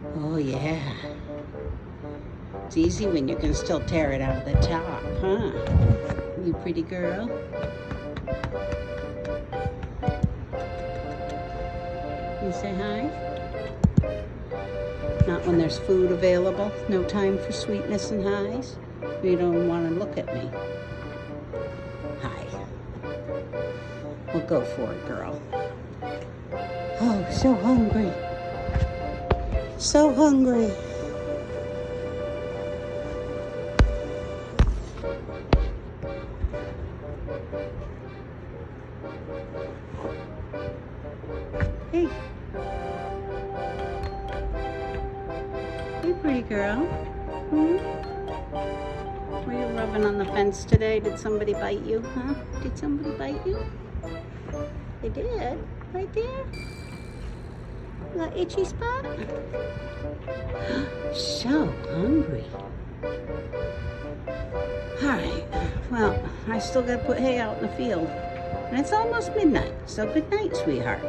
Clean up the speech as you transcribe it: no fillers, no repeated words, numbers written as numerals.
Oh, yeah. It's easy when you can still tear it out of the top, huh? You pretty girl. You say hi? Not when there's food available. No time for sweetness and highs. You don't want to look at me. Hi. Well, go for it, girl. Oh, so hungry. So hungry. Hey. Hey, pretty girl. Were you rubbing on the fence today? Did somebody bite you, huh? Did somebody bite you? They did? Right there? That itchy spot? So hungry. Alright, well, I still gotta put hay out in the field. And it's almost midnight, so good night, sweetheart.